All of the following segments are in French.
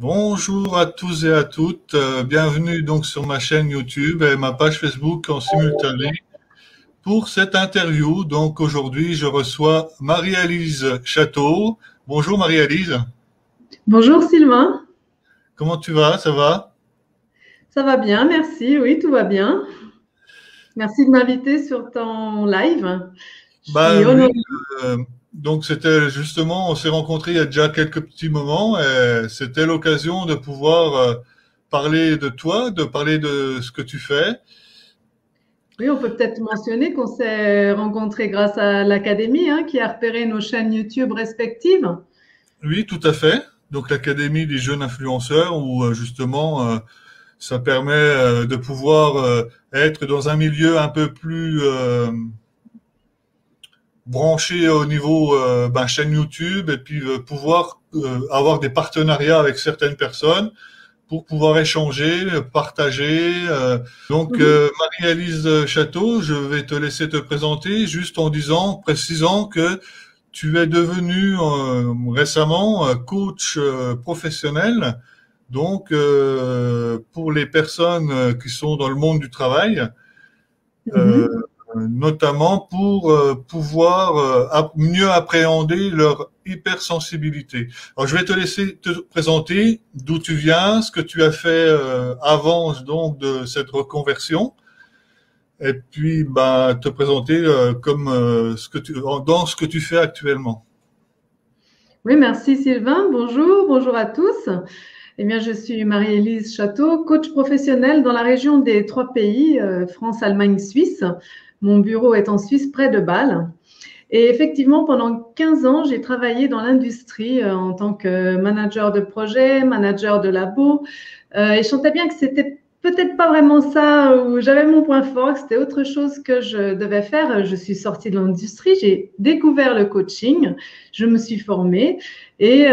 Bonjour à tous et à toutes, bienvenue donc sur ma chaîne YouTube et ma page Facebook en simultané pour cette interview. Donc aujourd'hui, je reçois Marie-Élise Château. Bonjour Marie-Élise, Bonjour Sylvain, comment tu vas? Ça va? ça va bien, merci. Oui, tout va bien. Merci de m'inviter sur ton live. Je suis Oui, honorée. euh, donc c'était justement, on s'est rencontrés il y a déjà quelques petits moments et c'était l'occasion de pouvoir parler de toi, de parler de ce que tu fais. Oui, on peut peut-être mentionner qu'on s'est rencontrés grâce à l'Académie, qui a repéré nos chaînes YouTube respectives. Oui, tout à fait. Donc l'Académie des jeunes influenceurs où justement ça permet de pouvoir être dans un milieu un peu plus branché au niveau chaîne YouTube et puis pouvoir avoir des partenariats avec certaines personnes pour pouvoir échanger, partager. Mhm. Marie-Élise Château, je vais te laisser te présenter juste en disant, précisant que tu es devenu récemment coach professionnel, donc pour les personnes qui sont dans le monde du travail, euh, Mhm. notamment pour pouvoir mieux appréhender leur hypersensibilité. Alors je vais te laisser te présenter d'où tu viens, ce que tu as fait avant donc de cette reconversion, et puis te présenter comme dans ce que tu fais actuellement. Oui, merci Sylvain. Bonjour, bonjour à tous. Eh bien, je suis Marie-Élise Château, coach professionnelle dans la région des trois pays, France, Allemagne, Suisse. Mon bureau est en Suisse, près de Bâle. Et effectivement, pendant 15 ans, j'ai travaillé dans l'industrie en tant que manager de projet, manager de labo. Et je sentais bien que c'était peut-être pas vraiment ça où j'avais mon point fort, que c'était autre chose que je devais faire. Je suis sortie de l'industrie, j'ai découvert le coaching, je me suis formée et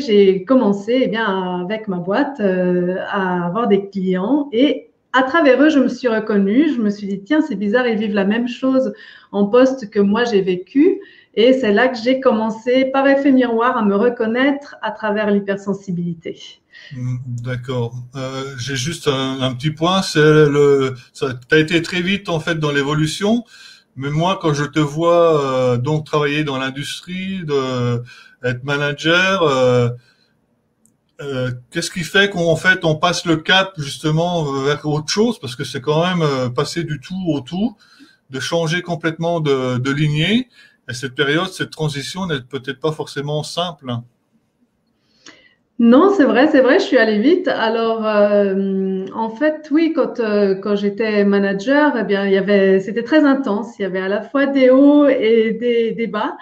j'ai commencé avec ma boîte à avoir des clients. Et à travers eux, je me suis reconnue, je me suis dit, tiens, c'est bizarre, ils vivent la même chose en poste que moi j'ai vécu. Et c'est là que j'ai commencé, par effet miroir, à me reconnaître à travers l'hypersensibilité. D'accord. J'ai juste un petit point, t'as été très vite en fait dans l'évolution, mais moi quand je te vois donc travailler dans l'industrie, être manager, qu'est-ce qui fait qu'en fait on passe le cap justement vers autre chose, parce que c'est quand même passer du tout au tout, de changer complètement de lignée, et cette période, cette transition n'est peut-être pas forcément simple. Non, c'est vrai, je suis allée vite. Alors, en fait, oui, quand j'étais manager, eh bien, c'était très intense. Il y avait à la fois des hauts et des bas.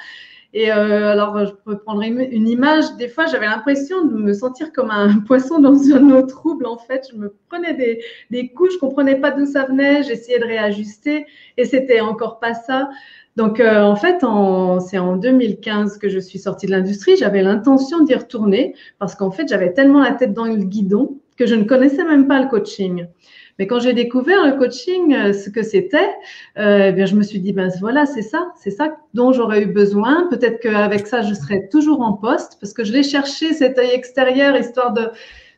Et alors, je peux prendre une image. Des fois, j'avais l'impression de me sentir comme un poisson dans une eau trouble. En fait, je me prenais des coups, je comprenais pas d'où ça venait. J'essayais de réajuster et c'était encore pas ça. Donc, en fait, c'est en 2015 que je suis sortie de l'industrie. J'avais l'intention d'y retourner parce qu'en fait, j'avais tellement la tête dans le guidon que je ne connaissais même pas le coaching. Mais quand j'ai découvert le coaching, ce que c'était, eh bien, je me suis dit, ben voilà, c'est ça dont j'aurais eu besoin. Peut-être qu'avec ça, je serais toujours en poste parce que je l'ai cherché cet œil extérieur histoire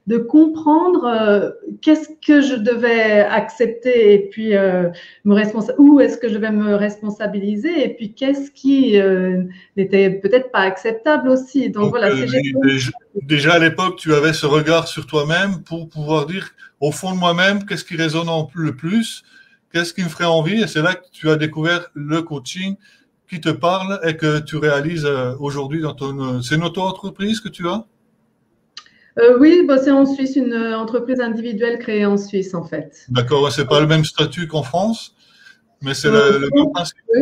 de comprendre qu'est-ce que je devais accepter et puis où est-ce que je vais me responsabiliser et puis qu'est-ce qui n'était peut-être pas acceptable aussi. Donc Donc, voilà, c'est déjà à l'époque, tu avais ce regard sur toi-même pour pouvoir dire, au fond de moi-même, qu'est-ce qui résonne le plus, qu'est-ce qui me ferait envie, et c'est là que tu as découvert le coaching qui te parle et que tu réalises aujourd'hui dans c'est une auto-entreprise que tu as? oui, bah, c'est en Suisse, une entreprise individuelle créée en Suisse en fait. D'accord, ouais, c'est pas le même statut qu'en France, mais c'est le même Non, principe. oui.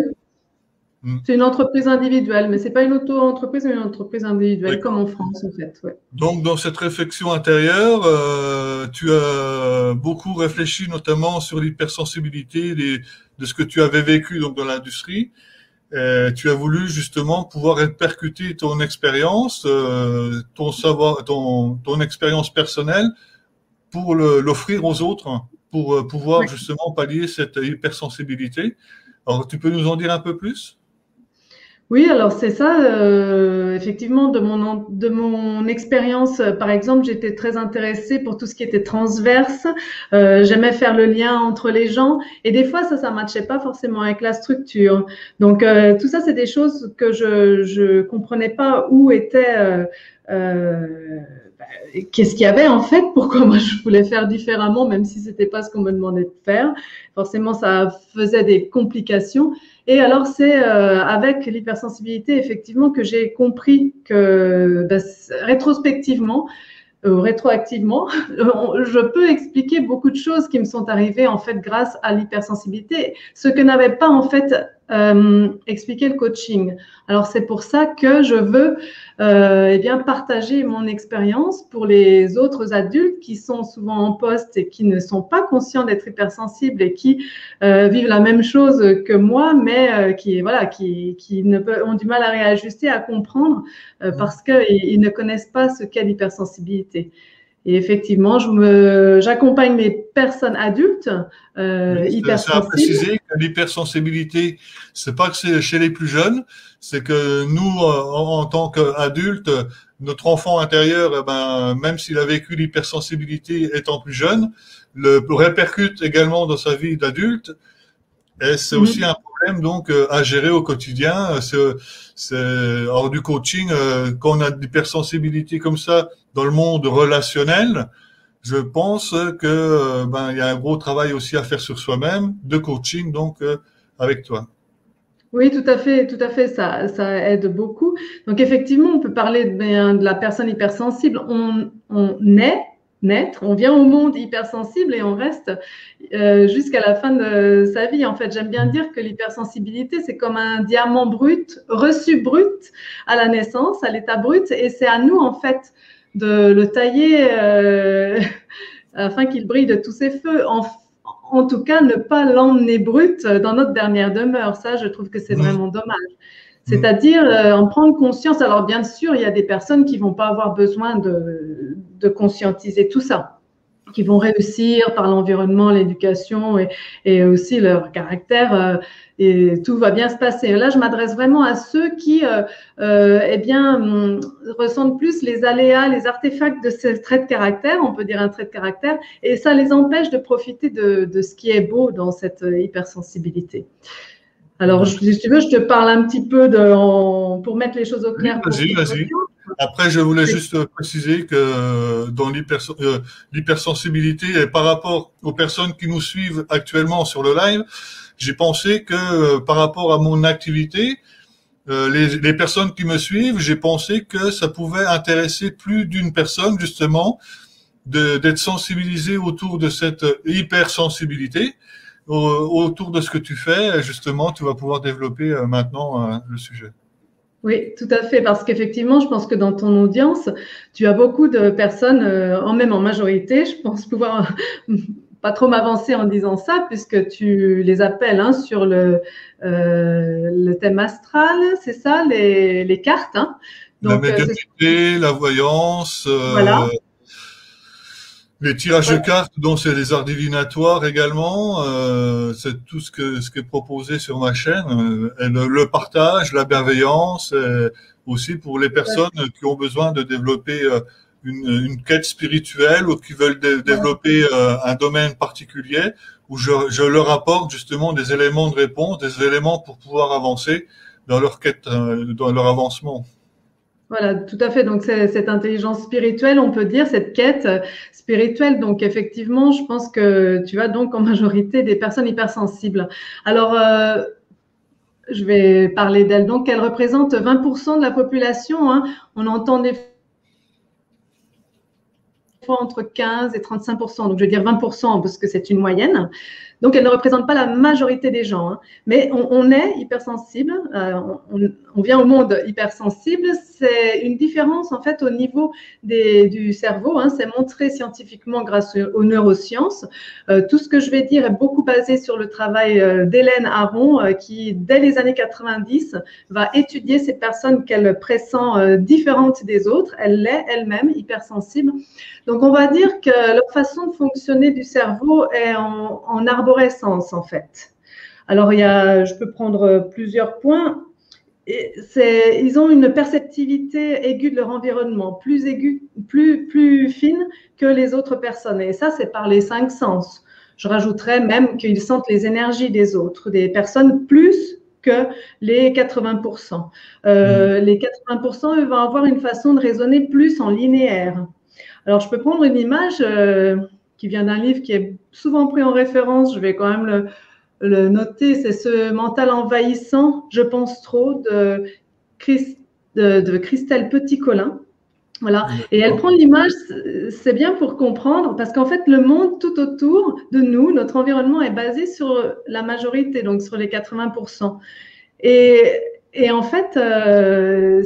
Hmm. C'est une entreprise individuelle, mais c'est pas une auto-entreprise, mais une entreprise individuelle comme D'accord. en France en fait. Ouais. Donc, dans cette réflexion intérieure, tu as beaucoup réfléchi notamment sur l'hypersensibilité de ce que tu avais vécu donc dans l'industrie. Tu as voulu justement pouvoir répercuter ton expérience, ton savoir, ton expérience personnelle pour l'offrir aux autres, hein, pour pouvoir justement pallier cette hypersensibilité. Alors, tu peux nous en dire un peu plus? Oui, alors c'est ça. Effectivement, de mon expérience, par exemple, j'étais très intéressée pour tout ce qui était transverse. J'aimais faire le lien entre les gens, et des fois, ça matchait pas forcément avec la structure. Donc, tout ça, c'est des choses que je comprenais pas où était. Bah, qu'est-ce qu'il y avait en fait? Pourquoi moi je voulais faire différemment, même si c'était pas ce qu'on me demandait de faire. Forcément, ça faisait des complications. Et alors, c'est avec l'hypersensibilité, effectivement, que j'ai compris que rétrospectivement, rétroactivement, je peux expliquer beaucoup de choses qui me sont arrivées en fait grâce à l'hypersensibilité, ce que n'avait pas en fait expliqué le coaching. Alors c'est pour ça que je veux eh bien partager mon expérience pour les autres adultes qui sont souvent en poste et qui ne sont pas conscients d'être hypersensibles et qui vivent la même chose que moi, mais qui voilà qui ne peuvent, ont du mal à réajuster, à comprendre parce qu'ils ne connaissent pas ce qu'est l'hypersensibilité. Et effectivement, j'accompagne les personnes adultes Oui, c'est à hypersensibles. préciser que l'hypersensibilité, c'est pas que c'est chez les plus jeunes, c'est que nous, en tant qu'adultes, notre enfant intérieur, eh ben, même s'il a vécu l'hypersensibilité étant plus jeune, le répercute également dans sa vie d'adulte. Et c'est aussi Mhm. un problème donc à gérer au quotidien. Hors du coaching, quand on a de l'hypersensibilité comme ça dans le monde relationnel, je pense que ben il y a un gros travail aussi à faire sur soi-même, de coaching donc avec toi. Oui, tout à fait, ça aide beaucoup. Donc effectivement, on peut parler de la personne hypersensible. On naît, naître, on vient au monde hypersensible et on reste jusqu'à la fin de sa vie. En fait, j'aime bien dire que l'hypersensibilité, c'est comme un diamant brut, reçu brut à la naissance, à l'état brut, et c'est à nous en fait de le tailler afin qu'il brille de tous ses feux. En tout cas, ne pas l'emmener brut dans notre dernière demeure. Ça, je trouve que c'est Mmh, vraiment dommage. mmh. C'est-à-dire en prendre conscience. Alors, bien sûr, il y a des personnes qui vont pas avoir besoin de conscientiser tout ça, qui vont réussir par l'environnement, l'éducation et aussi leur caractère. Et tout va bien se passer. Là, je m'adresse vraiment à ceux qui, eh bien, ressentent plus les aléas, les artefacts de ce trait de caractère, on peut dire un trait de caractère, et ça les empêche de profiter de ce qui est beau dans cette hypersensibilité. Alors, D'accord. si tu veux, je te parle un petit peu pour mettre les choses au Oui, clair pour vas-y, toute vas-y. l'audience. Après, je voulais juste préciser que dans l'hypersensibilité et par rapport aux personnes qui nous suivent actuellement sur le live, j'ai pensé que par rapport à mon activité, les personnes qui me suivent, j'ai pensé que ça pouvait intéresser plus d'une personne justement d'être sensibilisé autour de cette hypersensibilité, autour de ce que tu fais. Et justement, tu vas pouvoir développer maintenant le sujet. Oui, tout à fait, parce qu'effectivement, je pense que dans ton audience, tu as beaucoup de personnes, même en majorité, je pense pouvoir pas trop m'avancer en disant ça, puisque tu les appelles hein, sur le thème astral, c'est ça, les cartes. Hein. La Donc, c'est médiumnité, la voyance, voilà. les tirages de Voilà. cartes, dont c'est les arts divinatoires également, c'est tout ce qui est proposé sur ma chaîne, et le partage, la bienveillance, aussi pour les personnes qui ont besoin de développer une quête spirituelle ou qui veulent développer un domaine particulier, où je leur apporte justement des éléments de réponse, des éléments pour pouvoir avancer dans leur quête, dans leur avancement. Voilà, tout à fait. Donc, c'est cette intelligence spirituelle, on peut dire, cette quête spirituelle. Donc, effectivement, je pense que tu as donc en majorité des personnes hypersensibles. Alors, je vais parler d'elle. Donc, elle représente 20% de la population. Hein. On entend des fois entre 15 et 35%. Donc, je vais dire 20% parce que c'est une moyenne. Donc, elle ne représente pas la majorité des gens. Hein. Mais on est hypersensible. On vient au monde hypersensible. C'est une différence, en fait, au niveau du cerveau. Hein. C'est montré scientifiquement grâce aux neurosciences. Tout ce que je vais dire est beaucoup basé sur le travail d'Hélène Aron, qui, dès les années 90, va étudier ces personnes qu'elle pressent différentes des autres. Elle l'est elle-même hypersensible. Donc, on va dire que leur façon de fonctionner du cerveau est en arborescence, en fait. Alors, je peux prendre plusieurs points. ils ont une perceptivité aiguë de leur environnement, plus aiguë, plus fine que les autres personnes. Et ça, c'est par les 5 sens. Je rajouterais même qu'ils sentent les énergies des autres, des personnes plus que les 80%. Les 80%, eux, vont avoir une façon de raisonner plus en linéaire. Alors, je peux prendre une image qui vient d'un livre qui est souvent pris en référence. Je vais quand même le noter. C'est ce mental envahissant, je pense trop, de Christelle Petit-Colin. Voilà. Et elle prend l'image, c'est bien pour comprendre, parce qu'en fait, le monde tout autour de nous, notre environnement est basé sur la majorité, donc sur les 80%. Et en fait,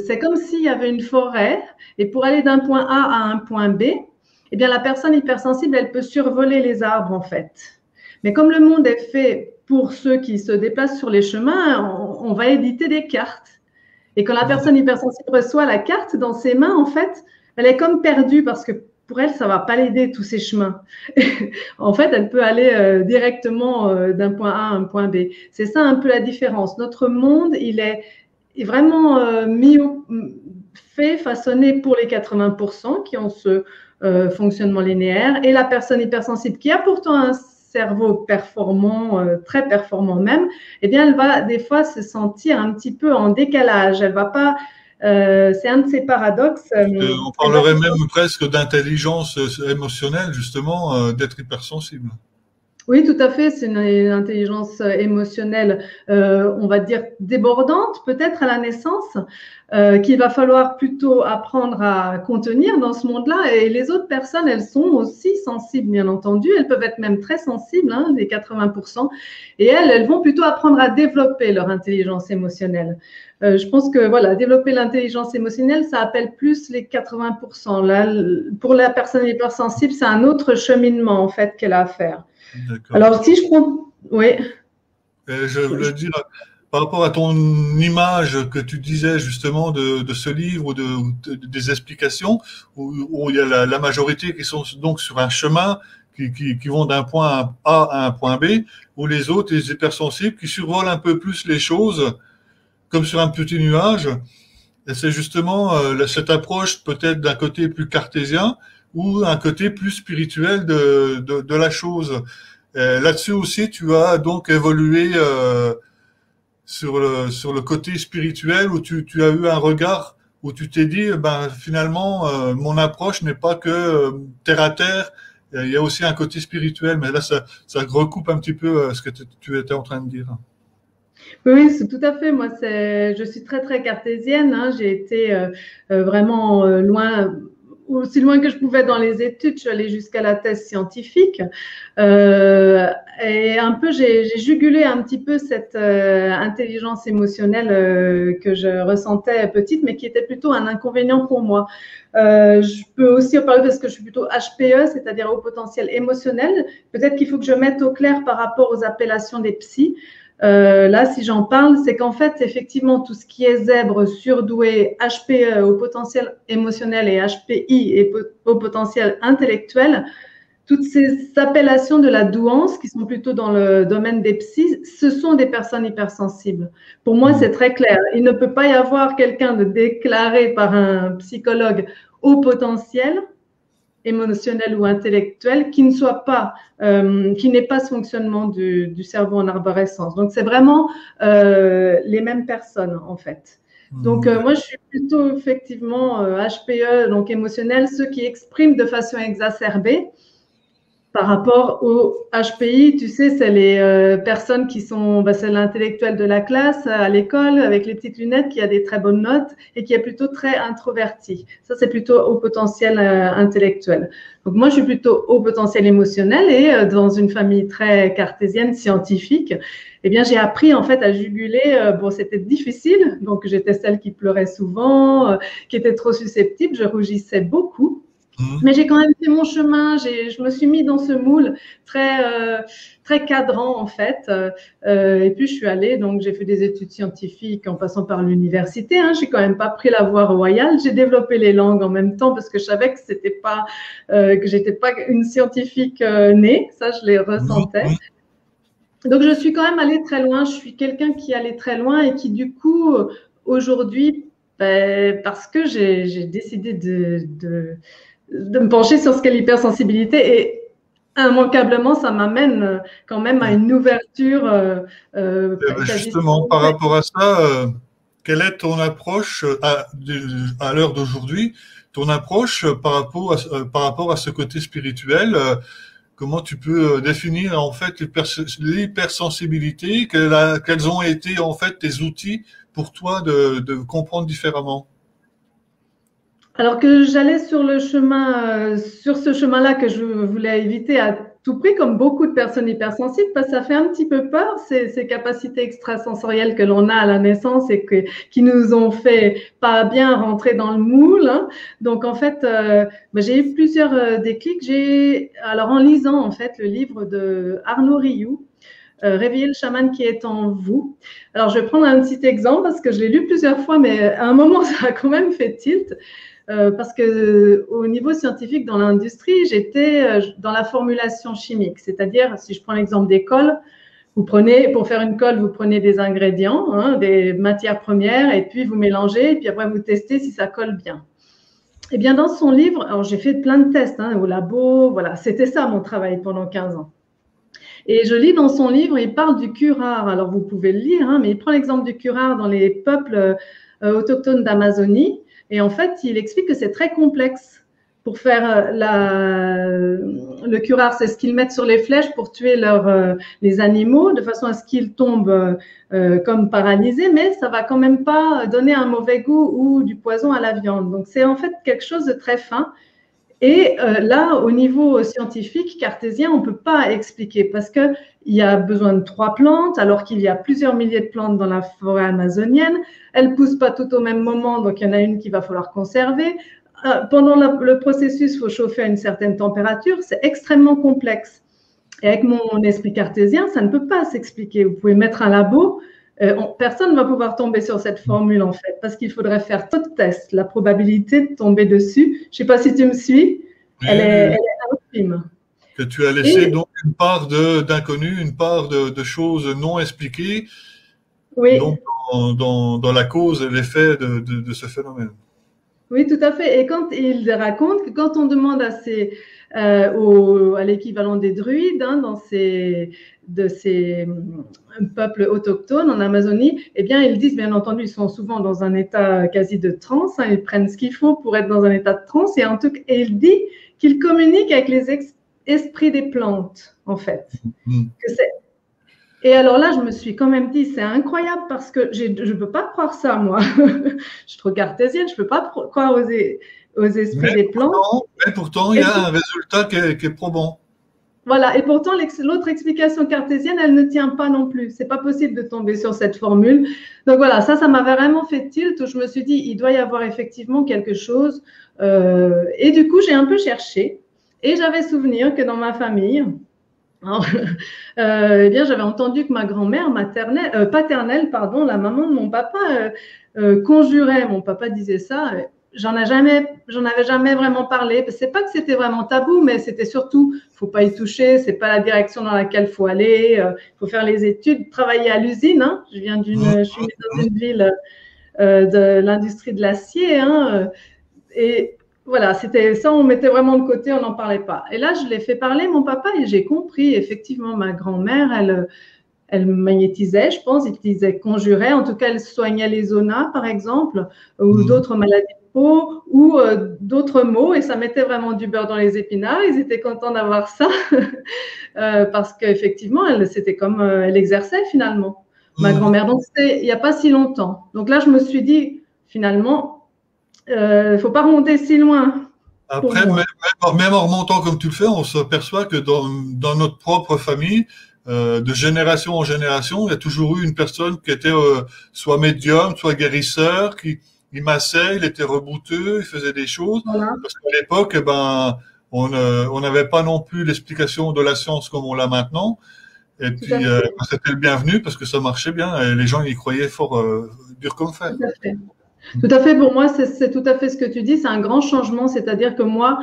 c'est comme s'il y avait une forêt, et pour aller d'un point A à un point B, eh bien, la personne hypersensible, elle peut survoler les arbres, en fait. Mais comme le monde est fait pour ceux qui se déplacent sur les chemins, on va éditer des cartes. Et quand la personne hypersensible reçoit la carte dans ses mains, en fait, elle est comme perdue parce que pour elle, ça ne va pas l'aider, tous ces chemins. En fait, elle peut aller directement d'un point A à un point B. C'est ça un peu la différence. Notre monde, il est vraiment façonné pour les 80% qui ont ce fonctionnement linéaire, et la personne hypersensible qui a pourtant un cerveau performant, très performant même, eh bien, elle va des fois se sentir un petit peu en décalage. Elle va pas, c'est un de ces paradoxes. On parlerait même presque d'intelligence émotionnelle, justement, d'être hypersensible. Oui, tout à fait. C'est une intelligence émotionnelle, on va dire débordante, peut-être à la naissance, qu'il va falloir plutôt apprendre à contenir dans ce monde-là. Et les autres personnes, elles sont aussi sensibles, bien entendu. Elles peuvent être même très sensibles, hein, les 80%. Et elles vont plutôt apprendre à développer leur intelligence émotionnelle. Je pense que voilà, développer l'intelligence émotionnelle, ça appelle plus les 80%. Là, pour la personne hypersensible, c'est un autre cheminement en fait qu'elle a à faire. Alors, si je prends… Oui. Je voulais dire, par rapport à ton image que tu disais justement de ce livre ou des explications, où il y a la majorité qui sont donc sur un chemin, qui vont d'un point A à un point B, ou les autres, les hypersensibles, qui survolent un peu plus les choses, comme sur un petit nuage. Et c'est justement cette approche peut-être d'un côté plus cartésien ou un côté plus spirituel de la chose. Là-dessus aussi, tu as donc évolué sur le côté spirituel, où tu as eu un regard où tu t'es dit, ben finalement, mon approche n'est pas que terre à terre. Il y a aussi un côté spirituel, mais là, ça recoupe un petit peu ce que tu étais en train de dire. Oui, c'est tout à fait. Moi, je suis très, très cartésienne, hein. J'ai été vraiment loin, aussi loin que je pouvais dans les études. Je suis allée jusqu'à la thèse scientifique. Et un peu, j'ai jugulé un petit peu cette intelligence émotionnelle que je ressentais petite, mais qui était plutôt un inconvénient pour moi. Je peux aussi en parler parce que je suis plutôt HPE, c'est-à-dire au potentiel émotionnel. Peut-être qu'il faut que je mette au clair par rapport aux appellations des psys. Là, si j'en parle, c'est qu'en fait, effectivement, tout ce qui est zèbre, surdoué, HPE, au potentiel émotionnel, et HPI, et au potentiel intellectuel, toutes ces appellations de la douance, qui sont plutôt dans le domaine des psys, ce sont des personnes hypersensibles. Pour moi, c'est très clair. Il ne peut pas y avoir quelqu'un de déclaré par un psychologue au potentiel émotionnel ou intellectuel qui ne soit pas, qui n'ait pas ce fonctionnement du cerveau en arborescence. Donc, c'est vraiment les mêmes personnes, en fait. Donc, moi, je suis plutôt effectivement HPE, donc émotionnel, ceux qui expriment de façon exacerbée. Par rapport au HPI, tu sais, c'est les personnes qui sont, c'est l'intellectuel de la classe à l'école avec les petites lunettes qui a des très bonnes notes et qui est plutôt très introverti. Ça, c'est plutôt au potentiel intellectuel. Donc, moi, je suis plutôt au potentiel émotionnel et dans une famille très cartésienne, scientifique, eh bien, j'ai appris en fait à juguler. Bon, c'était difficile. Donc, j'étais celle qui pleurait souvent, qui était trop susceptible. Je rougissais beaucoup. Mais j'ai quand même fait mon chemin, je me suis mis dans ce moule très cadrant en fait. Et puis je suis allée, donc j'ai fait des études scientifiques en passant par l'université. Hein. J'ai quand même pas pris la voie royale. J'ai développé les langues en même temps parce que je savais que c'était pas que j'étais pas une scientifique née. Ça, je les ressentais. Donc je suis quand même allée très loin. Je suis quelqu'un qui allait très loin et qui du coup aujourd'hui, parce que j'ai décidé de me pencher sur ce qu'est l'hypersensibilité et immanquablement, ça m'amène quand même à une ouverture quasi Justement, par rapport à ça, quelle est ton approche à l'heure d'aujourd'hui, ton approche par rapport à ce côté spirituel? Comment tu peux définir en fait l'hypersensibilité? Quels ont été en fait tes outils pour toi de comprendre différemment? Alors que j'allais sur le chemin, sur ce chemin-là que je voulais éviter à tout prix, comme beaucoup de personnes hypersensibles, parce que ça fait un petit peu peur, ces capacités extrasensorielles que l'on a à la naissance et qui nous ont fait pas bien rentrer dans le moule, hein. Donc, en fait, j'ai eu plusieurs déclics. Alors, en lisant, en fait, le livre de Arnaud Rioux, Réveiller le chaman qui est en vous. Alors, je vais prendre un petit exemple parce que je l'ai lu plusieurs fois, mais à un moment, ça a quand même fait tilt. Parce que au niveau scientifique, dans l'industrie, j'étais dans la formulation chimique. C'est-à-dire, si je prends l'exemple des cols, pour faire une colle, vous prenez des ingrédients, hein, des matières premières, et puis vous mélangez, et puis après vous testez si ça colle bien. Eh bien, dans son livre, alors j'ai fait plein de tests au labo, voilà, c'était ça mon travail pendant 15 ans. Et je lis dans son livre, il parle du curare. Alors, vous pouvez le lire, mais il prend l'exemple du curare dans les peuples autochtones d'Amazonie. Et en fait, il explique que c'est très complexe pour faire le curare. C'est ce qu'ils mettent sur les flèches pour tuer les animaux, de façon à ce qu'ils tombent comme paralysés, mais ça va quand même pas donner un mauvais goût ou du poison à la viande. Donc, c'est en fait quelque chose de très fin. Et là, au niveau scientifique, cartésien, on ne peut pas expliquer parce qu'il y a besoin de 3 plantes, alors qu'il y a plusieurs milliers de plantes dans la forêt amazonienne. Elles ne poussent pas toutes au même moment, donc il y en a une qu'il va falloir conserver. Pendant le processus, il faut chauffer à une certaine température. C'est extrêmement complexe. Et avec mon esprit cartésien, ça ne peut pas s'expliquer. Vous pouvez mettre un labo. Personne ne va pouvoir tomber sur cette formule, en fait, parce qu'il faudrait faire tout de tests. La probabilité de tomber dessus, je ne sais pas si tu me suis, elle est infime. Que tu as laissé donc une part d'inconnu, une part de choses non expliquées, oui. Donc dans la cause et l'effet de ce phénomène. Oui, tout à fait. Et quand il raconte que quand on demande à l'équivalent des druides de ces peuples autochtones en Amazonie, eh bien, ils disent, bien entendu, ils sont souvent dans un état quasi de transe, hein, ils prennent ce qu'il faut pour être dans un état de transe, et il dit qu'ils communiquent avec les esprits des plantes, en fait. Et alors là, je me suis quand même dit, c'est incroyable parce que je ne peux pas croire ça, moi. Je suis trop cartésienne, je ne peux pas croire aux esprits des plantes. Mais pourtant, il y a un résultat qui est probant. Voilà, et pourtant, l'autre explication cartésienne, elle ne tient pas non plus. C'est pas possible de tomber sur cette formule. Donc voilà, ça m'avait vraiment fait tilt, où je me suis dit, il doit y avoir effectivement quelque chose. Et du coup, j'ai un peu cherché, et j'avais souvenir que dans ma famille, eh bien, j'avais entendu que ma grand-mère paternelle, la maman de mon papa, conjurait. Mon papa disait ça. J'en avais jamais vraiment parlé. C'est pas que c'était vraiment tabou, mais c'était surtout, faut pas y toucher. C'est pas la direction dans laquelle faut aller. Faut faire les études, travailler à l'usine. Hein. Je suis née dans une ville de l'industrie de l'acier. Hein, et voilà, c'était ça, on mettait vraiment de côté, on n'en parlait pas. Et là, je l'ai fait parler mon papa et j'ai compris, effectivement, ma grand-mère, elle magnétisait, je pense, il disait conjurait, en tout cas, elle soignait les zonas, par exemple, ou d'autres maladies de peau, ou d'autres maux, et ça mettait vraiment du beurre dans les épinards. Ils étaient contents d'avoir ça, parce qu'effectivement, c'était comme elle exerçait finalement, ma grand-mère. Donc, il n'y a pas si longtemps. Donc là, je me suis dit, finalement, il ne faut pas remonter si loin. Après, même en remontant comme tu le fais, on s'aperçoit que dans notre propre famille, de génération en génération, il y a toujours eu une personne qui était soit médium, soit guérisseur, il massait, il était rebouteux, il faisait des choses. Voilà. Parce qu'à l'époque, on n'avait pas non plus l'explication de la science comme on l'a maintenant. Et puis, c'était le bienvenu parce que ça marchait bien et les gens y croyaient fort dur comme fer. Tout à fait. Tout à fait, pour moi, c'est tout à fait ce que tu dis. C'est un grand changement. C'est-à-dire que moi,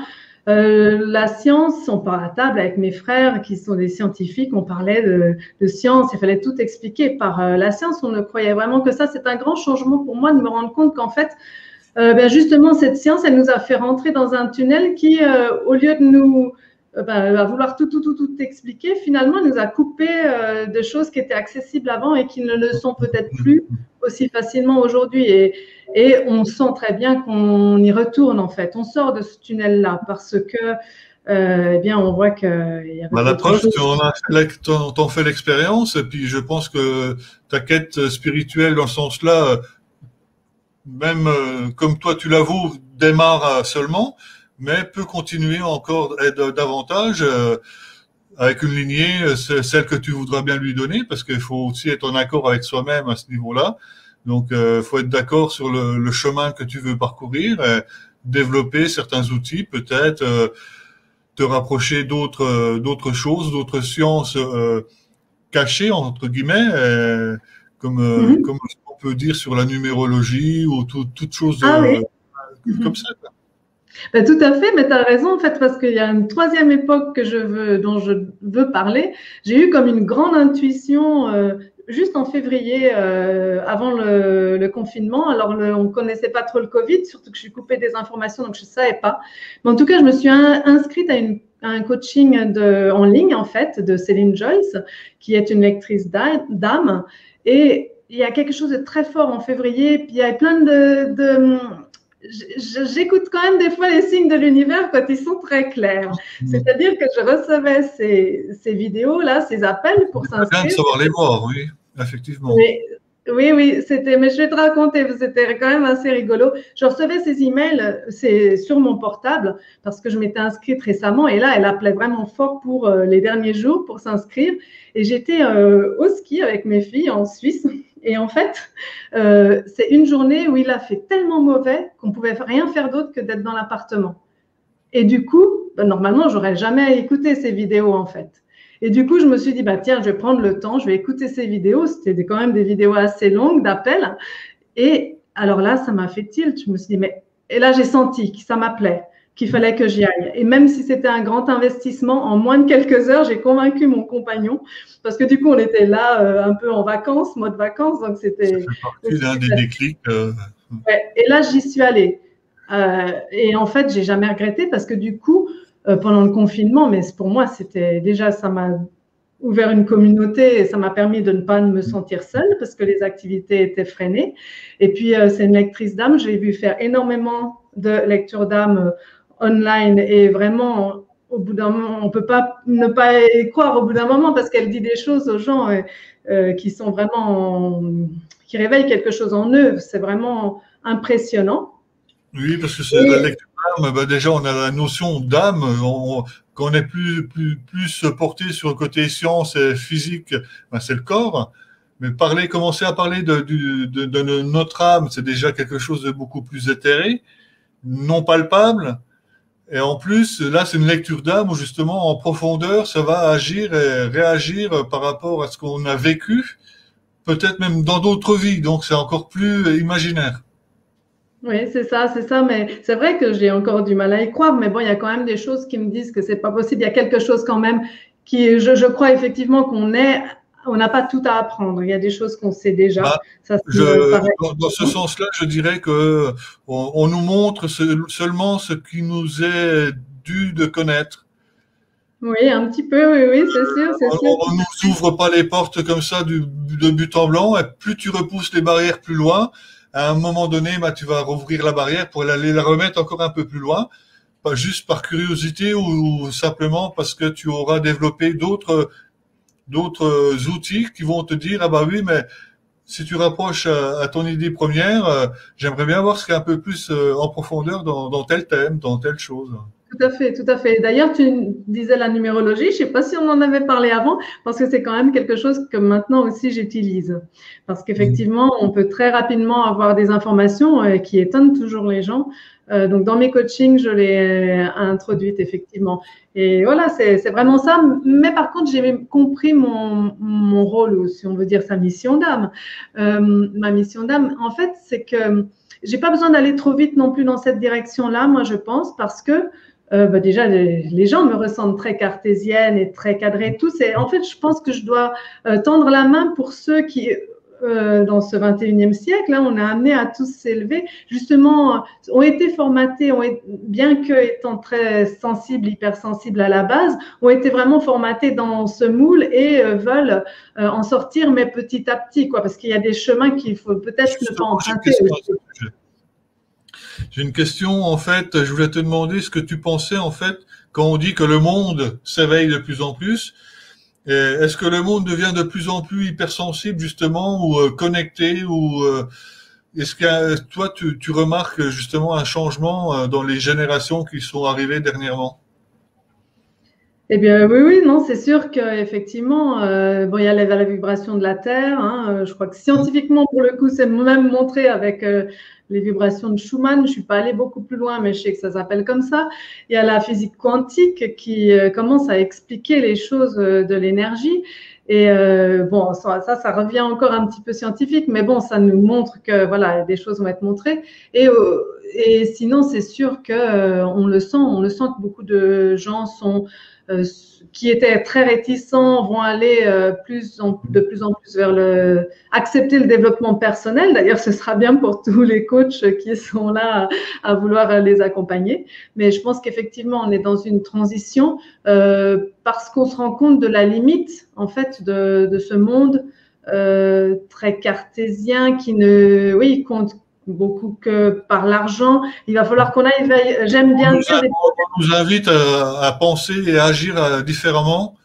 La science, on part à table avec mes frères qui sont des scientifiques, on parlait de science, il fallait tout expliquer par la science. On ne croyait vraiment que ça. C'est un grand changement pour moi de me rendre compte qu'en fait, justement, cette science, elle nous a fait rentrer dans un tunnel qui, au lieu de nous à vouloir tout expliquer, finalement, nous a coupé de choses qui étaient accessibles avant et qui ne le sont peut-être plus aussi facilement aujourd'hui. Et on sent très bien qu'on y retourne, en fait. On sort de ce tunnel-là parce que, on voit qu'il y avait La autre preuve, chose. t'en fais l'expérience, et puis je pense que ta quête spirituelle dans ce sens-là, même comme toi tu l'avoues, démarre seulement, mais peut continuer encore davantage avec une lignée, celle que tu voudras bien lui donner, parce qu'il faut aussi être en accord avec soi-même à ce niveau-là. Donc, faut être d'accord sur le chemin que tu veux parcourir, développer certains outils, peut-être te rapprocher d'autres choses, d'autres sciences cachées entre guillemets, comme on peut dire sur la numérologie ou toute chose Ah oui. comme ça. Ben, tout à fait, mais tu as raison en fait, parce qu'il y a une troisième époque dont je veux parler. J'ai eu comme une grande intuition juste en février, avant le confinement. Alors, on ne connaissait pas trop le Covid, surtout que je suis coupée des informations, donc je ne savais pas. Mais en tout cas, je me suis inscrite à un coaching en ligne, en fait, de Céline Joyce, qui est une lectrice d'âme. Et il y a quelque chose de très fort en février, puis il y a plein j'écoute quand même des fois les signes de l'univers quand ils sont très clairs. C'est-à-dire que je recevais ces vidéos-là, ces appels pour C'est bien de s'inscrire. savoir les voir, oui, effectivement. Oui, mais je vais te raconter, c'était quand même assez rigolo. Je recevais ces emails, c'est sur mon portable, parce que je m'étais inscrite récemment, et là, elle appelait vraiment fort pour les derniers jours pour s'inscrire. Et j'étais au ski avec mes filles en Suisse. Et en fait, c'est une journée où il a fait tellement mauvais qu'on pouvait rien faire d'autre que d'être dans l'appartement. Et du coup, normalement, j'aurais jamais écouté ces vidéos en fait. Et du coup, je me suis dit, tiens, je vais prendre le temps, je vais écouter ces vidéos. C'était quand même des vidéos assez longues d'appels. Et alors là, ça m'a fait tilt. Je me suis dit, et là, j'ai senti que ça m'appelait, qu'il fallait que j'y aille. Et même si c'était un grand investissement, en moins de quelques heures, j'ai convaincu mon compagnon, parce que du coup, on était là un peu en vacances, mode vacances, donc c'était… Ça fait partie d'un des déclics. Ouais, et là, j'y suis allée. Et en fait, j'ai jamais regretté parce que du coup, pendant le confinement, mais pour moi, c'était déjà, ça m'a ouvert une communauté et ça m'a permis de ne pas me sentir seule parce que les activités étaient freinées. Et puis, c'est une lectrice d'âme. J'ai vu faire énormément de lectures d'âme online et vraiment, au bout d'un moment, on peut pas ne pas y croire au bout d'un moment parce qu'elle dit des choses aux gens qui sont vraiment, qui réveillent quelque chose en eux. C'est vraiment impressionnant. Oui, parce que c'est la lecture d'âme, déjà on a la notion d'âme, qu'on est plus porté sur le côté science et physique, c'est le corps. Mais commencer à parler de notre âme, c'est déjà quelque chose de beaucoup plus éthéré, non palpable. Et en plus, là, c'est une lecture d'âme où justement, en profondeur, ça va agir et réagir par rapport à ce qu'on a vécu, peut-être même dans d'autres vies. Donc, c'est encore plus imaginaire. Oui, c'est ça, mais c'est vrai que j'ai encore du mal à y croire, mais bon, il y a quand même des choses qui me disent que c'est pas possible. Il y a quelque chose quand même je crois effectivement on n'a pas tout à apprendre. Il y a des choses qu'on sait déjà. Bah, Ça me paraît. dans ce sens-là, je dirais que on nous montre seulement ce qui nous est dû de connaître. Oui, un petit peu, oui, c'est sûr, c'est sûr. On nous ouvre pas les portes comme ça de but en blanc, et plus tu repousses les barrières plus loin, à un moment donné, tu vas rouvrir la barrière pour aller la remettre encore un peu plus loin, pas juste par curiosité ou simplement parce que tu auras développé d'autres outils qui vont te dire, ah bah oui, mais si tu rapproches à ton idée première, j'aimerais bien voir ce qu'il y a un peu plus en profondeur dans tel thème, dans telle chose. Tout à fait, tout à fait. D'ailleurs, tu disais la numérologie. Je ne sais pas si on en avait parlé avant, parce que c'est quand même quelque chose que maintenant aussi j'utilise. Parce qu'effectivement, on peut très rapidement avoir des informations qui étonnent toujours les gens. Donc, dans mes coachings, je l'ai introduite effectivement. Et voilà, c'est vraiment ça. Mais par contre, j'ai compris mon rôle, ou si on veut dire sa mission d'âme. Ma mission d'âme, en fait, c'est que j'ai pas besoin d'aller trop vite non plus dans cette direction-là, moi, je pense, parce que Déjà, les gens me ressentent très cartésienne et très cadrée. En fait, je pense que je dois tendre la main pour ceux qui, dans ce 21e siècle, là, on est amené à tous s'élever, justement, ont été formatés, bien qu'étant très sensibles, hypersensibles à la base, ont été vraiment formatés dans ce moule et veulent en sortir, mais petit à petit, quoi, parce qu'il y a des chemins qu'il faut peut-être ne pas emprunter. J'ai une question, en fait, je voulais te demander ce que tu pensais, en fait, quand on dit que le monde s'éveille de plus en plus. Est-ce que le monde devient de plus en plus hypersensible, justement, ou connecté, ou est-ce que toi, tu remarques justement un changement dans les générations qui sont arrivées dernièrement? Eh bien, oui, oui, non, c'est sûr qu'effectivement, bon, il y a la vibration de la Terre. Hein, je crois que scientifiquement, pour le coup, c'est même montré avec les vibrations de Schumann. Je suis pas allée beaucoup plus loin, mais je sais que ça s'appelle comme ça. Il y a la physique quantique qui commence à expliquer les choses de l'énergie. Et bon, ça revient encore un petit peu scientifique, mais bon, ça nous montre que voilà, des choses vont être montrées. Et sinon, c'est sûr que on le sent que beaucoup de gens sont qui étaient très réticents vont aller de plus en plus vers accepter le développement personnel. D'ailleurs, ce sera bien pour tous les coachs qui sont là à vouloir les accompagner. Mais je pense qu'effectivement, on est dans une transition parce qu'on se rend compte de la limite, en fait, de ce monde très cartésien qui oui, compte beaucoup que par l'argent. Il va falloir qu'on aille vers, j'aime bien dire on nous invite à penser et à agir différemment,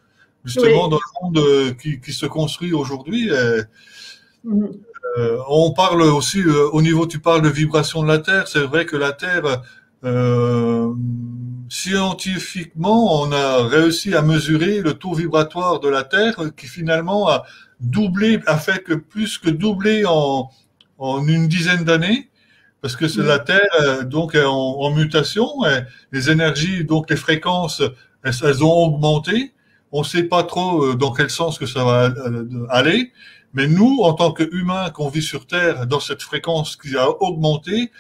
justement, oui. dans le monde qui se construit aujourd'hui. On parle aussi, au niveau, tu parles de vibration de la Terre. C'est vrai que la Terre, scientifiquement, on a réussi à mesurer le taux vibratoire de la Terre qui finalement a doublé, a fait que plus que doublé en une dizaine d'années. Parce que c'est la Terre donc en mutation, les énergies, donc les fréquences, elles ont augmenté. On ne sait pas trop dans quel sens que ça va aller, mais nous, en tant qu'humains qu'on vit sur Terre, dans cette fréquence qui a augmenté,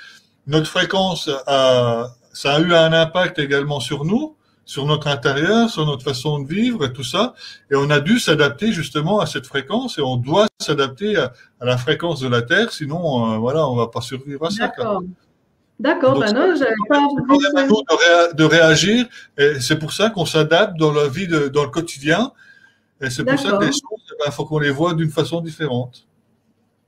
notre fréquence ça a eu un impact également sur nous, sur notre intérieur, sur notre façon de vivre et tout ça. Et on a dû s'adapter justement à cette fréquence et on doit s'adapter à la fréquence de la Terre, sinon, voilà, on va pas survivre à ça. D'accord. D'accord, Donc, ben non, j'avais pas vu c'est à ça. nous de réagir. Et c'est pour ça qu'on s'adapte dans la vie, dans le quotidien. Et c'est pour ça que les D'accord. choses, il faut qu'on les voit d'une façon différente.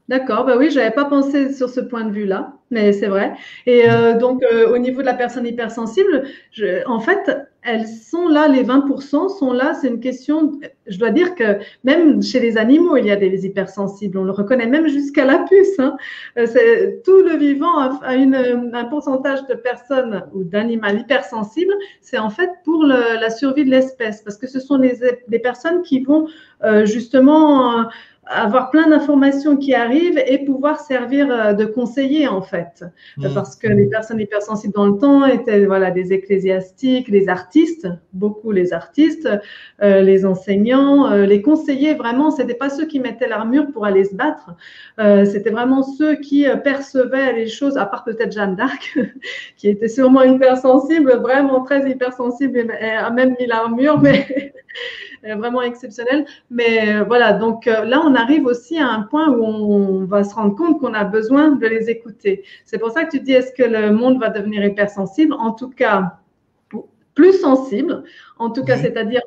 D'accord, bah oui, j'avais pas pensé sur ce point de vue-là, mais c'est vrai. Et donc, au niveau de la personne hypersensible, en fait, elles sont là, les 20% sont là. C'est une question, je dois dire que même chez les animaux, il y a des hypersensibles. On le reconnaît même jusqu'à la puce. Hein. Tout le vivant a un pourcentage de personnes ou d'animaux hypersensibles. C'est en fait pour la survie de l'espèce, parce que ce sont des personnes qui vont justement avoir plein d'informations qui arrivent et pouvoir servir de conseiller en fait. Parce que les personnes hypersensibles dans le temps étaient voilà, des ecclésiastiques, les artistes, beaucoup les artistes, les enseignants, les conseillers, vraiment, ce n'étaient pas ceux qui mettaient l'armure pour aller se battre, c'était vraiment ceux qui percevaient les choses, à part peut-être Jeanne d'Arc, qui était sûrement hypersensible, vraiment très hypersensible et a même mis l'armure, mais vraiment exceptionnel. Mais voilà, donc là, on arrive aussi à un point où on va se rendre compte qu'on a besoin de les écouter. C'est pour ça que tu dis, est-ce que le monde va devenir hypersensible? En tout cas, plus sensible. En tout cas, c'est-à-dire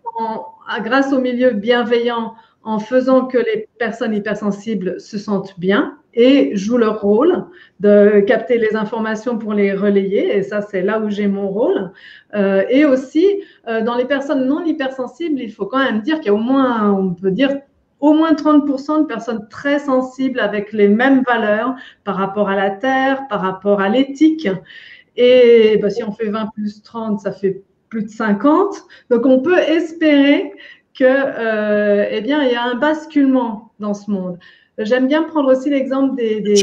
grâce au milieu bienveillant, en faisant que les personnes hypersensibles se sentent bien et jouent leur rôle de capter les informations pour les relayer. Et ça, c'est là où j'ai mon rôle. Et aussi, dans les personnes non hypersensibles, il faut quand même dire qu'il y a au moins, on peut dire, au moins 30% de personnes très sensibles avec les mêmes valeurs par rapport à la Terre, par rapport à l'éthique. Et ben, si on fait 20 plus 30, ça fait plus de 50. Donc, on peut espérer que, eh bien, il y a un basculement dans ce monde. J'aime bien prendre aussi l'exemple des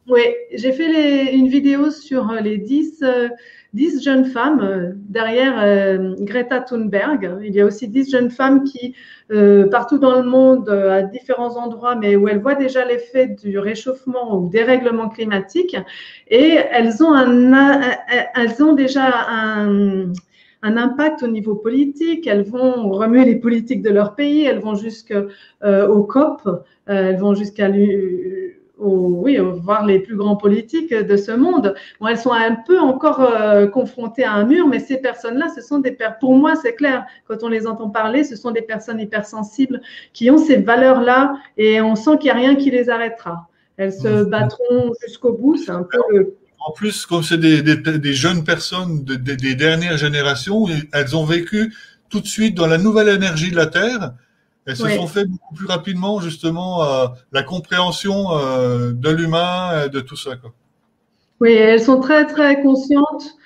Oui, j'ai fait une vidéo sur les 10 jeunes femmes derrière Greta Thunberg. Il y a aussi 10 jeunes femmes qui, partout dans le monde, à différents endroits, mais où elles voient déjà l'effet du réchauffement ou dérèglement climatique. Et elles ont déjà un impact au niveau politique. Elles vont remuer les politiques de leur pays. Elles vont jusqu'au COP. Elles vont jusqu'à oui, voir les plus grands politiques de ce monde. Bon, elles sont un peu encore confrontées à un mur, mais ces personnes-là, pour moi, c'est clair, quand on les entend parler, ce sont des personnes hypersensibles qui ont ces valeurs-là et on sent qu'il n'y a rien qui les arrêtera. Elles se battront jusqu'au bout, c'est un peu En plus, comme c'est des jeunes personnes des dernières générations, elles ont vécu tout de suite dans la nouvelle énergie de la Terre. Elles se sont fait beaucoup plus rapidement, justement, la compréhension de l'humain, de tout ça, quoi. Oui, elles sont très, très conscientes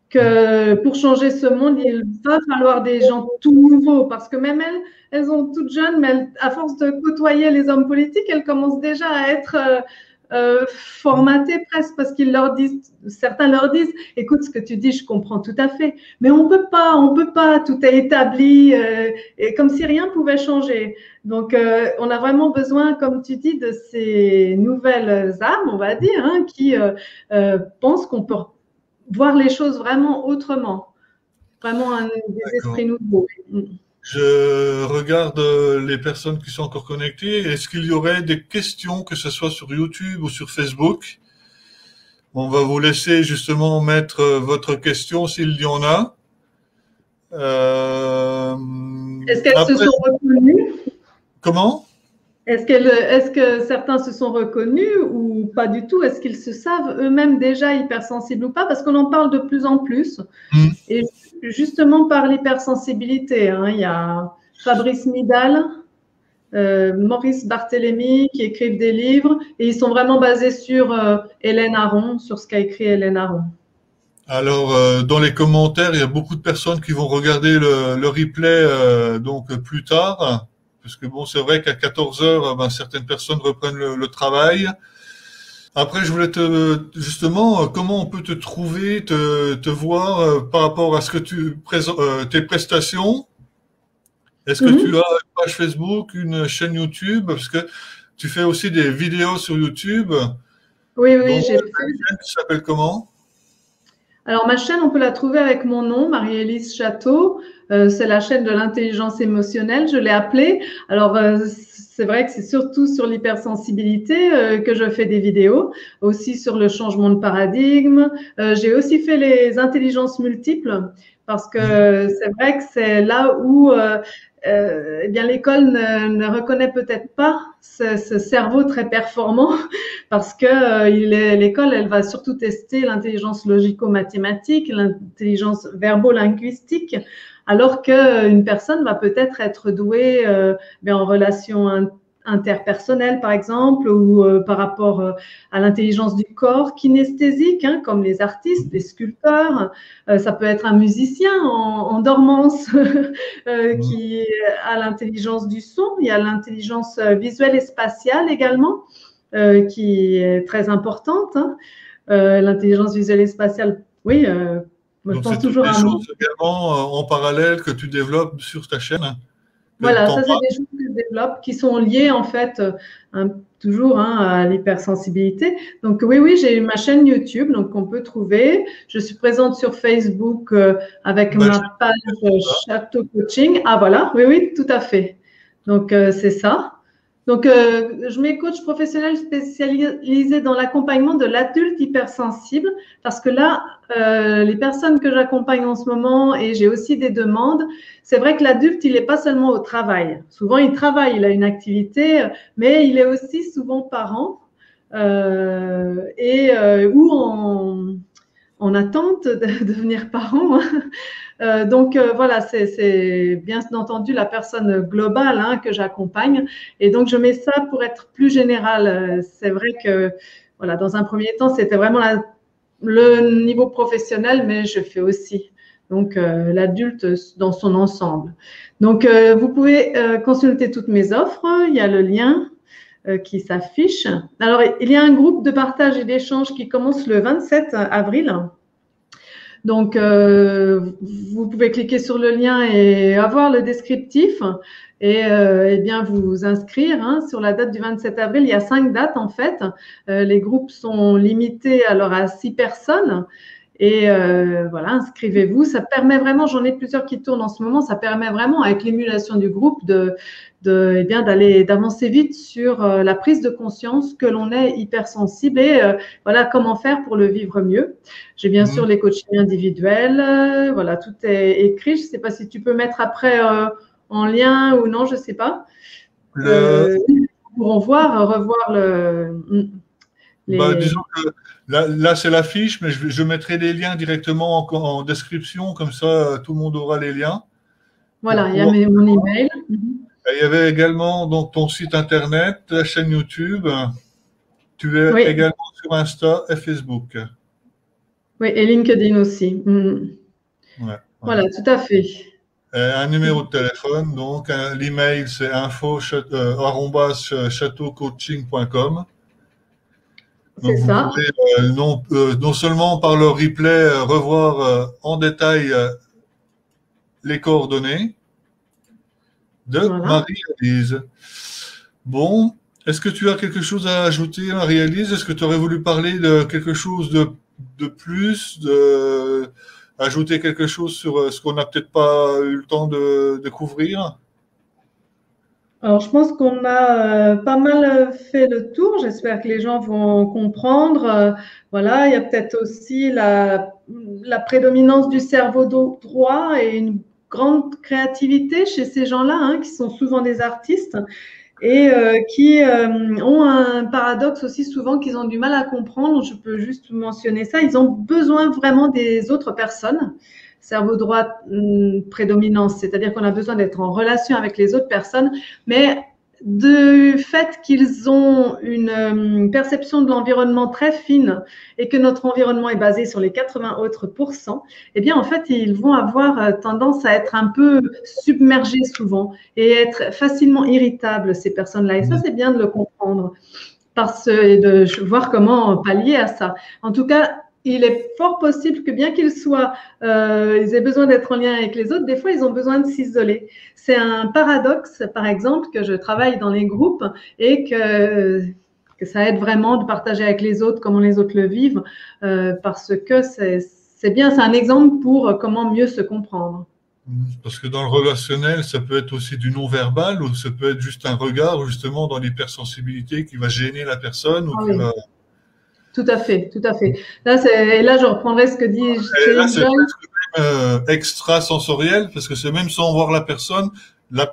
que pour changer ce monde, il va falloir des gens tout nouveaux parce que même elles sont toutes jeunes, mais à force de côtoyer les hommes politiques, elles commencent déjà à être formatées presque parce certains leur disent, écoute, ce que tu dis, je comprends tout à fait, mais on peut pas, tout est établi et comme si rien pouvait changer. Donc, on a vraiment besoin, comme tu dis, de ces nouvelles âmes, on va dire, hein, qui pensent qu'on peut voir les choses vraiment autrement, vraiment des esprits nouveaux. Je regarde les personnes qui sont encore connectées. Est-ce qu'il y aurait des questions, que ce soit sur YouTube ou sur Facebook? On va vous laisser justement mettre votre question s'il y en a. Est-ce qu'elles se sont reconnues? Comment? Est-ce que certains se sont reconnus ou pas du tout? Est-ce qu'ils se savent eux-mêmes déjà hypersensibles ou pas? Parce qu'on en parle de plus en plus. Et justement par l'hypersensibilité, hein, il y a Fabrice Midal, Maurice Barthélémy qui écrivent des livres et ils sont vraiment basés sur Hélène Aron, sur ce qu'a écrit Hélène Aron. Alors, dans les commentaires, il y a beaucoup de personnes qui vont regarder le replay donc plus tard. Parce que bon, c'est vrai qu'à 14 heures, ben, certaines personnes reprennent le travail. Après, je voulais justement, comment on peut te trouver, te voir par rapport à ce que tu présentes, tes prestations. Est-ce que tu as une page Facebook, une chaîne YouTube? Parce que tu fais aussi des vidéos sur YouTube. Oui, oui, Donc, j'ai fait. ta chaîne qui s'appelle comment? Alors, ma chaîne, on peut la trouver avec mon nom, Marie-Élise Château. C'est la chaîne de l'intelligence émotionnelle, je l'ai appelée. Alors, c'est vrai que c'est surtout sur l'hypersensibilité que je fais des vidéos, aussi sur le changement de paradigme. J'ai aussi fait les intelligences multiples parce que c'est vrai que c'est là où eh bien l'école ne reconnaît peut-être pas ce cerveau très performant parce que l'école, elle va surtout tester l'intelligence logico-mathématique, l'intelligence verbo-linguistique, alors qu'une personne va peut-être être douée en relation interpersonnelle, par exemple, ou par rapport à l'intelligence du corps, kinesthésique, hein, comme les artistes, les sculpteurs. Ça peut être un musicien en dormance qui a l'intelligence du son. Il y a l'intelligence visuelle et spatiale également. Qui est très importante. Hein. L'intelligence visuelle et spatiale, oui, moi, je Donc, pense c'est toutes toujours des à un mot. choses également en parallèle que tu développes sur ta chaîne. Voilà, ça, c'est des choses que je développe qui sont liées, en fait, toujours hein, à l'hypersensibilité. Donc, oui, oui, j'ai ma chaîne YouTube, donc on peut trouver. Je suis présente sur Facebook avec ma page Château Coaching. Ah, voilà, oui, oui, tout à fait. Donc, c'est ça. Donc, je mets coach professionnel spécialisé dans l'accompagnement de l'adulte hypersensible parce que là, les personnes que j'accompagne en ce moment et j'ai aussi des demandes, c'est vrai que l'adulte, il n'est pas seulement au travail. Souvent, il travaille, il a une activité, mais il est aussi souvent parent ou en attente de devenir parent. Donc voilà, c'est bien entendu la personne globale hein, que j'accompagne. Et donc je mets ça pour être plus général. C'est vrai que voilà, dans un premier temps, c'était vraiment le niveau professionnel, mais je fais aussi donc l'adulte dans son ensemble. Donc vous pouvez consulter toutes mes offres. Il y a le lien qui s'affiche. Alors, il y a un groupe de partage et d'échange qui commence le 27 avril. Donc, vous pouvez cliquer sur le lien et avoir le descriptif et bien vous inscrire sur la date du 27 avril. Il y a 5 dates en fait. Les groupes sont limités alors à 6 personnes. Et voilà, inscrivez-vous. Ça permet vraiment, j'en ai plusieurs qui tournent en ce moment, ça permet vraiment avec l'émulation du groupe d'avancer vite sur la prise de conscience que l'on est hypersensible et voilà comment faire pour le vivre mieux. J'ai bien sûr les coachings individuels, voilà, tout est écrit. Je ne sais pas si tu peux mettre après en lien ou non, je ne sais pas. Pour revoir disons que là c'est l'affiche, mais je mettrai les liens directement en description, comme ça tout le monde aura les liens. Voilà, il y a mon email. Il y avait également donc ton site internet, ta chaîne YouTube. Tu es également sur Insta et Facebook. Oui, et LinkedIn aussi. Voilà, tout à fait. Un numéro de téléphone, donc l'email c'est info@chateaucoaching.com. C'est ça. Vous pouvez non seulement par le replay revoir en détail les coordonnées de Marie-Élise. Bon, est-ce que tu as quelque chose à ajouter, Marie-Élise? Est-ce que tu aurais voulu parler de quelque chose de plus, ajouter quelque chose sur ce qu'on n'a peut-être pas eu le temps de couvrir? Alors, je pense qu'on a pas mal fait le tour. J'espère que les gens vont comprendre. Voilà, il y a peut-être aussi la prédominance du cerveau droit et une grande créativité chez ces gens-là, qui sont souvent des artistes et qui ont un paradoxe aussi souvent qu'ils ont du mal à comprendre. Je peux juste mentionner ça. Ils ont besoin vraiment des autres personnes. Cerveau droit prédominance, c'est-à-dire qu'on a besoin d'être en relation avec les autres personnes, mais du fait qu'ils ont une perception de l'environnement très fine et que notre environnement est basé sur les 80 autres %, eh bien en fait ils vont avoir tendance à être un peu submergés souvent et être facilement irritables, ces personnes-là. Et ça, c'est bien de le comprendre et de voir comment pallier à ça. En tout cas, il est fort possible que bien qu'ils ils aient besoin d'être en lien avec les autres, des fois, ils ont besoin de s'isoler. C'est un paradoxe, par exemple, que je travaille dans les groupes et que ça aide vraiment de partager avec les autres comment les autres le vivent, parce que c'est bien, c'est un exemple pour comment mieux se comprendre. Parce que dans le relationnel, ça peut être aussi du non-verbal ou ça peut être juste un regard, justement, dans l'hypersensibilité qui va gêner la personne ou qui va... Tout à fait, tout à fait. Là, je reprendrai ce que dit Céline Joy. C'est même extrasensoriel, parce que c'est même sans voir la personne, la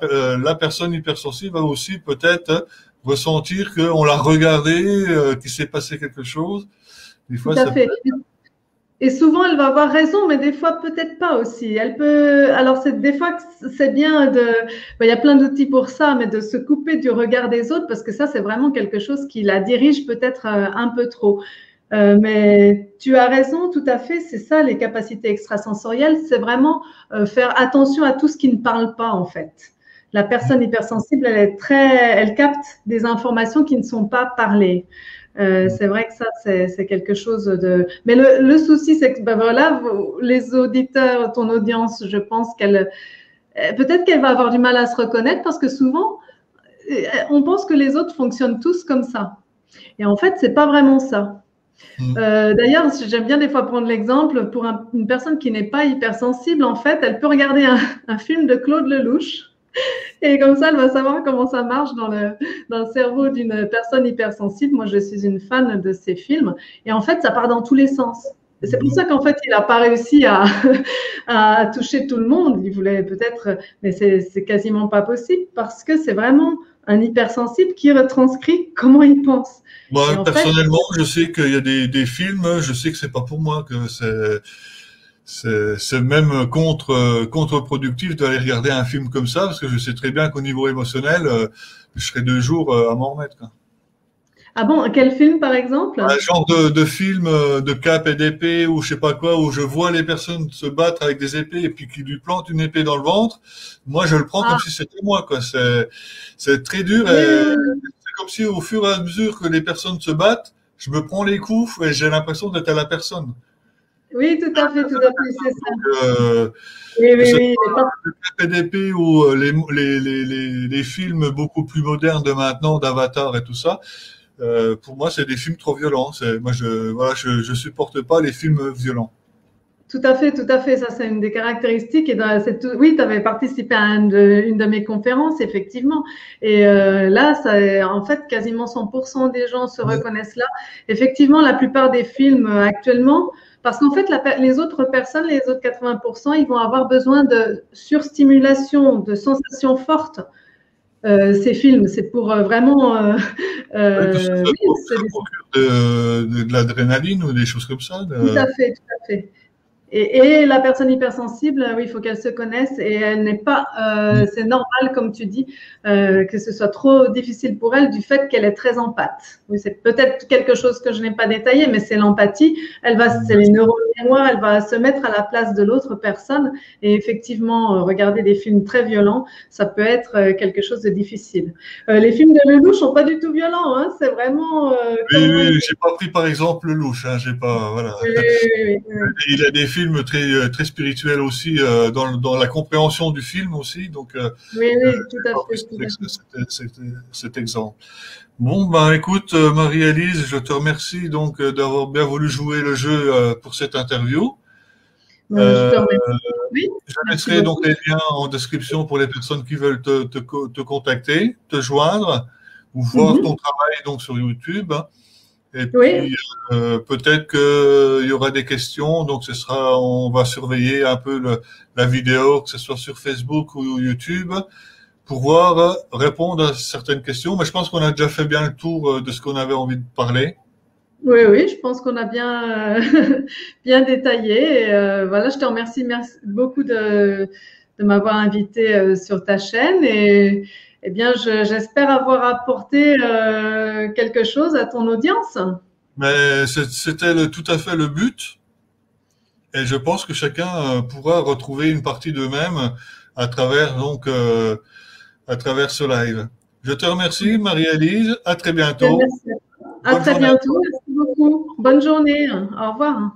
personne hypersensible va aussi peut-être ressentir qu'on l'a regardé, qu'il s'est passé quelque chose. Des fois, tout à fait. Et souvent, elle va avoir raison, mais des fois, peut-être pas aussi. Elle peut. Alors, des fois, c'est bien il y a plein d'outils pour ça, mais de se couper du regard des autres, parce que ça, c'est vraiment quelque chose qui la dirige peut-être un peu trop. Mais tu as raison, tout à fait. C'est ça, les capacités extrasensorielles. C'est vraiment faire attention à tout ce qui ne parle pas, en fait. La personne hypersensible, elle capte des informations qui ne sont pas parlées. C'est vrai que ça, c'est quelque chose de... Mais le souci, c'est que voilà, les auditeurs, ton audience, je pense peut-être qu'elle va avoir du mal à se reconnaître parce que souvent, on pense que les autres fonctionnent tous comme ça. Et en fait, c'est pas vraiment ça. D'ailleurs, j'aime bien des fois prendre l'exemple pour une personne qui n'est pas hypersensible. En fait, elle peut regarder un film de Claude Lelouch. Et comme ça, elle va savoir comment ça marche dans le cerveau d'une personne hypersensible. Moi, je suis une fan de ces films. Et en fait, ça part dans tous les sens. C'est pour ça qu'en fait, il n'a pas réussi à toucher tout le monde. Il voulait peut-être, mais c'est quasiment pas possible parce que c'est vraiment un hypersensible qui retranscrit comment il pense. Moi, personnellement, je sais qu'il y a des films, je sais que c'est pas pour moi, que c'est même contre-productif d'aller regarder un film comme ça, parce que je sais très bien qu'au niveau émotionnel, je serai 2 jours à m'en remettre, quoi. Ah bon, quel film par exemple? Un genre de film de cap et d'épée ou je sais pas quoi, où je vois les personnes se battre avec des épées et puis qui lui plantent une épée dans le ventre. Moi, je le prends comme si c'était moi, quoi. C'est très dur et comme si au fur et à mesure que les personnes se battent, je me prends les coups et j'ai l'impression d'être à la personne. Oui, tout à fait, c'est ça. Euh, Oui, que oui, ce oui. soit le PDP ou les films beaucoup plus modernes de maintenant, d'Avatar et tout ça, pour moi, c'est des films trop violents. Moi, je supporte pas les films violents. Tout à fait, tout à fait. Ça, c'est une des caractéristiques. Et oui, tu avais participé à une de mes conférences, effectivement. Et là, en fait, quasiment 100% des gens se Ouais. reconnaissent là. Effectivement, la plupart des films actuellement, parce qu'en fait, les autres personnes, les autres 80%, ils vont avoir besoin de surstimulation, de sensations fortes. Ces films, c'est pour vraiment, Ouais, parce que oui, ça procure de l'adrénaline ou des choses comme ça. tout à fait, tout à fait. Et la personne hypersensible, oui, il faut qu'elle se connaisse et elle n'est pas, c'est normal, comme tu dis, que ce soit trop difficile pour elle du fait qu'elle est très empathe. Oui, c'est peut-être quelque chose que je n'ai pas détaillé, mais c'est l'empathie. C'est les neurones mémoire, elle va se mettre à la place de l'autre personne et effectivement, regarder des films très violents, ça peut être quelque chose de difficile. Les films de Lelouch sont pas du tout violents, hein, c'est vraiment Oui, comme. oui, j'ai pas pris par exemple le louche, hein, j'ai pas, voilà. Oui, oui, oui, oui. Il a des films très spirituels aussi dans la compréhension du film aussi, donc Oui, oui, tout j'ai à pas fait, pris tout à fait. cet exemple. Bon, ben écoute, Marie-Élise, je te remercie donc d'avoir bien voulu jouer le jeu pour cette interview. Je Euh, te remercie. Oui, je merci mettrai donc beaucoup. les liens en description pour les personnes qui veulent te contacter, te joindre ou voir ton Mhm. travail donc sur YouTube. Et Oui, puis peut-être qu'il y aura des questions, donc on va surveiller un peu la vidéo, que ce soit sur Facebook ou YouTube, pour voir répondre à certaines questions. Mais je pense qu'on a déjà fait bien le tour de ce qu'on avait envie de parler. oui, oui, je pense qu'on a bien, bien détaillé. Et, voilà, je te remercie beaucoup de m'avoir invité sur ta chaîne et eh bien, j'espère avoir apporté quelque chose à ton audience. Mais c'était tout à fait le but, et je pense que chacun pourra retrouver une partie d'eux-mêmes à travers à travers ce live. Je te remercie, Marie-Élise. À très Bien, bientôt. merci. À Bonne très journée. bientôt. Merci beaucoup. Bonne journée. Au revoir.